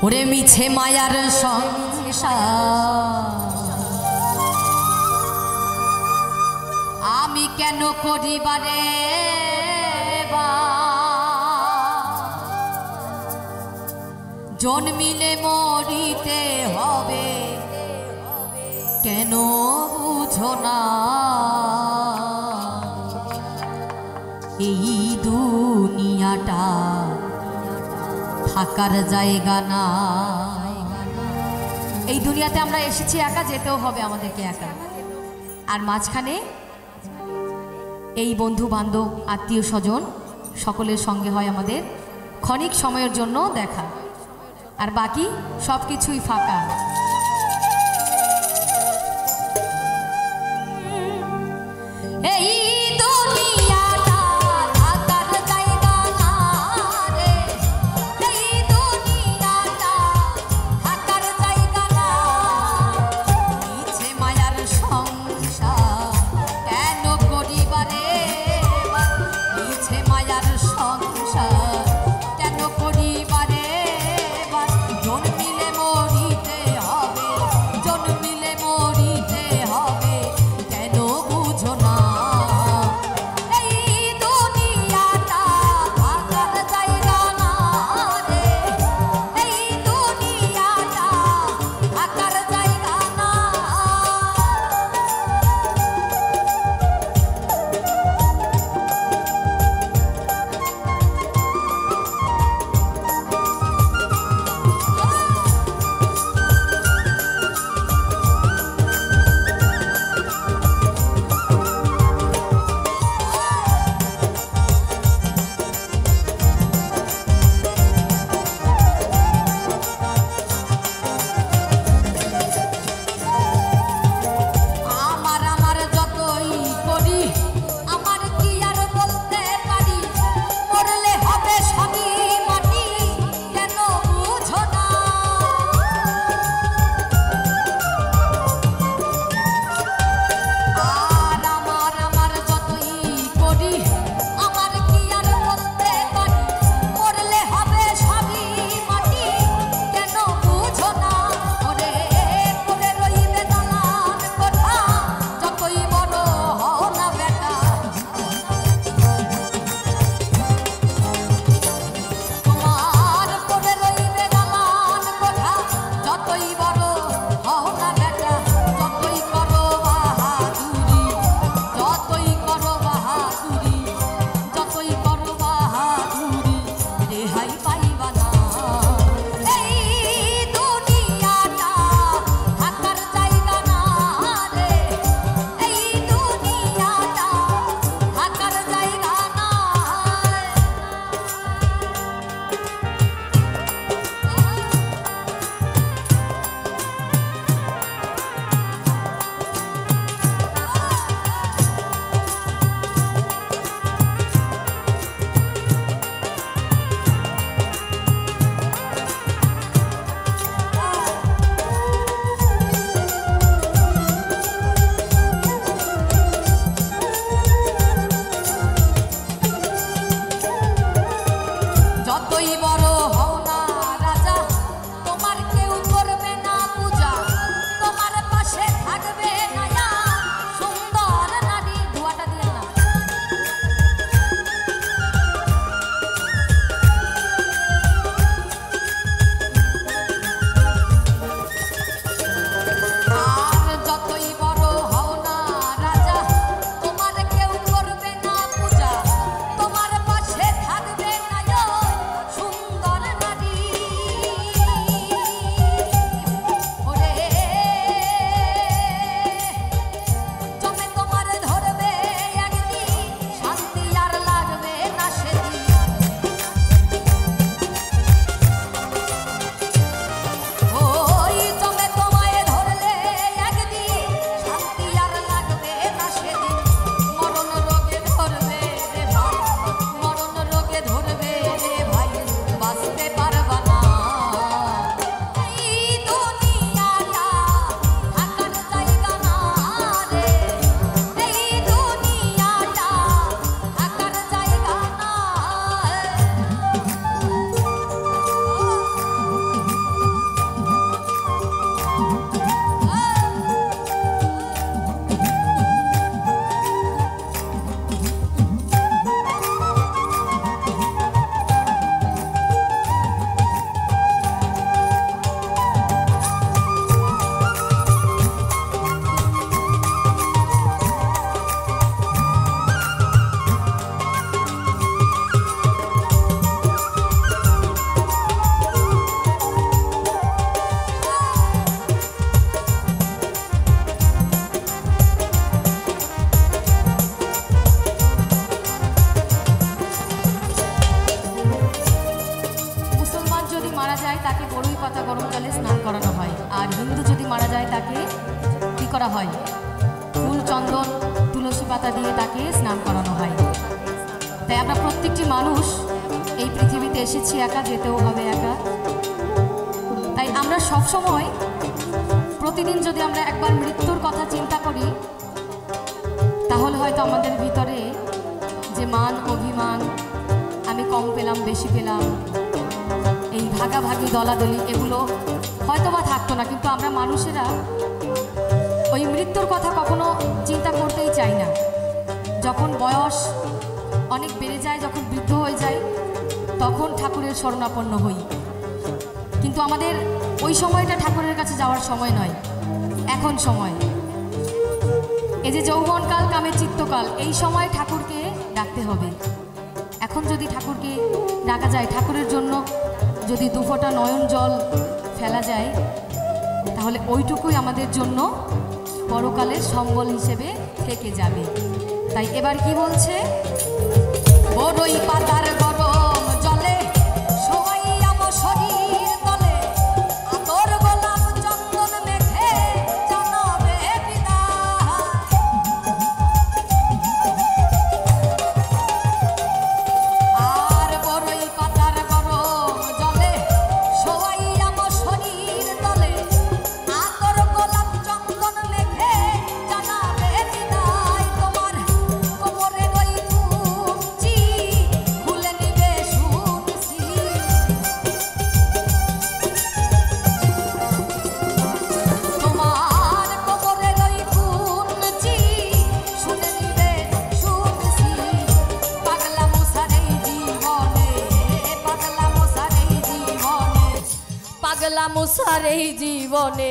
ওরে মিছে মায়ার সংসার আমি কেন করিবারে জন্মিলে মরিতে হবে কেন বুঝো না এই দুনিয়াটা থাকার জায়গা না। এই দুনিয়াতে আমরা এসেছি একা, যেতেও হবে আমাদেরকে একা। আর মাঝখানে এই বন্ধু বান্ধব আত্মীয় স্বজন সকলের সঙ্গে হয় আমাদের ক্ষণিক সময়ের জন্য দেখা, আর বাকি সব কিছুই ফাঁকা। এই জন্মিলে মরিতে হবে বড়ই পাতা গরমকালে স্নান করানো হয়। আর হিন্দু যদি মারা যায় তাকে কী করা হয়? ফুল, চন্দন, তুলসী পাতা দিয়ে তাকে স্নান করানো হয়। তাই আমরা প্রত্যেকটি মানুষ এই পৃথিবীতে এসেছি একা, যেতেও হবে একা। তাই আমরা সবসময় প্রতিদিন যদি আমরা একবার মৃত্যুর কথা চিন্তা করি, তাহলে হয়তো আমাদের ভিতরে যে মান অভিমান, আমি কম পেলাম বেশি পেলাম, এই ভাগাভাগি দলাদলি, এগুলো হয়তো বা থাকতো না। কিন্তু আমরা মানুষেরা ওই মৃত্যুর কথা কখনো চিন্তা করতেই চাই না। যখন বয়স অনেক বেড়ে যায়, যখন বৃদ্ধ হয়ে যায়, তখন ঠাকুরের শরণাপন্ন হই। কিন্তু আমাদের ওই সময়টা ঠাকুরের কাছে যাওয়ার সময় নয়, এখন সময়। এই যে যৌবনকাল কামের চিত্তকাল, এই সময় ঠাকুরকে ডাকতে হবে। এখন যদি ঠাকুরকে ডাকা যায়, ঠাকুরের জন্য যদি দুফোঁটা নয়ন জল ফেলা যায়, তাহলে ওইটুকুই আমাদের জন্য পরকালের সম্বল হিসেবে থেকে যাবে। তাই এবার কি বলছে? বড়ই পাতার গরম জলে শোয়াইয়া শরীর তলে, আতর গোলাপ চন্দন মেখে জানাবে বিদায়। আর বড়ই পাতার গরম জলে শোয়াইয়া শরীর তলে, আতর গোলাপ চন্দন মেখে জানাবে বিদায়। তোমার কোমরে ওই কুঞ্চি খুলে নিবে শুনছি, তোমার কোমরে ওই কুঞ্চি শুনে নিবে শুনছি। পাগলা মুসার এই জীবনে, পাগলা মুসার এই জীবনে, পাগলা মুসার এই জীবনে,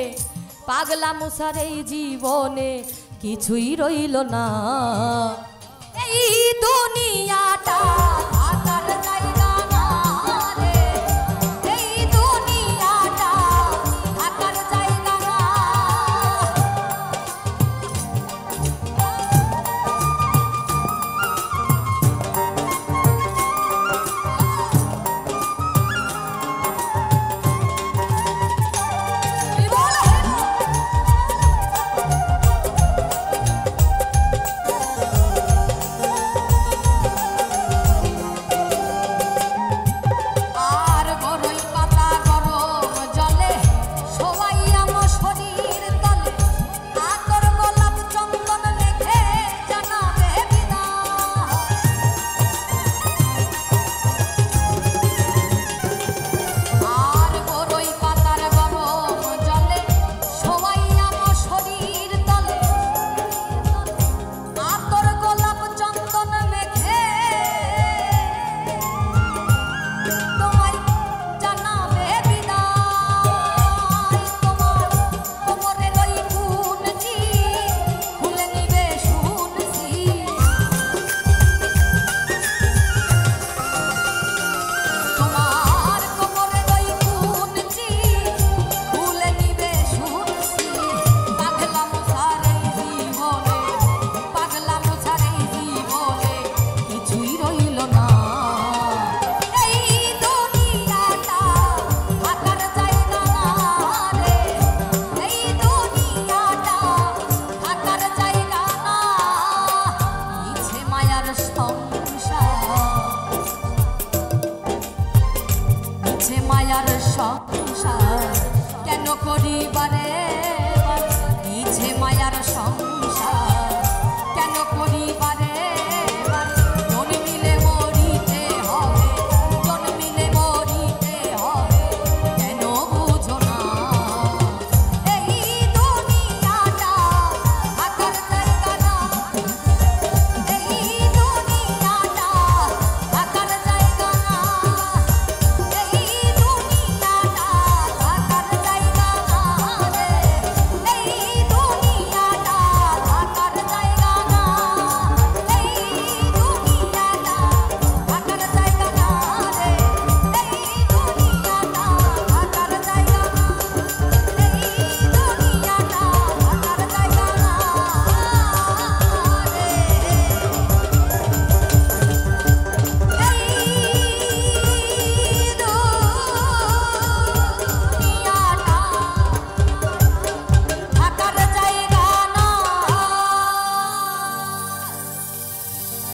পাগলা মুসার এই জীবনে কিছুই রইল না। এই দুনিয়াটা থাকার জায়গা না রে, এই দুনিয়াটা থাকার জায়গা না। আর বড়ই পাতা গরম জলে শোয়াইয়া শরীর তলে, আতর গোলাপ চন্দন মেখে জানাবে বিদায়। আর বড়ই পাতার গরম জলে শোয়াইয়া শরীর তলে, আতর গোলাপ চন্দন মেখে তোমায় জানাবে বিদায়। তোমার কোমরের ওই কুঞ্চি খুলে নিবে শুনছি, তোমার কোমরের ওই কুঞ্চি খুলে নিবে শুনছি। পাগলা মুসার এই জীবনে, পাগলা মুসার এই জীবনে কিছুই রইল না। এই দুনিয়াটা থাকার জায়গা না রে, এই দুনিয়াটা থাকার জায়গা না। মিছে মায়ার সংসার, মিছে মায়ার সংসার কেন করিবারে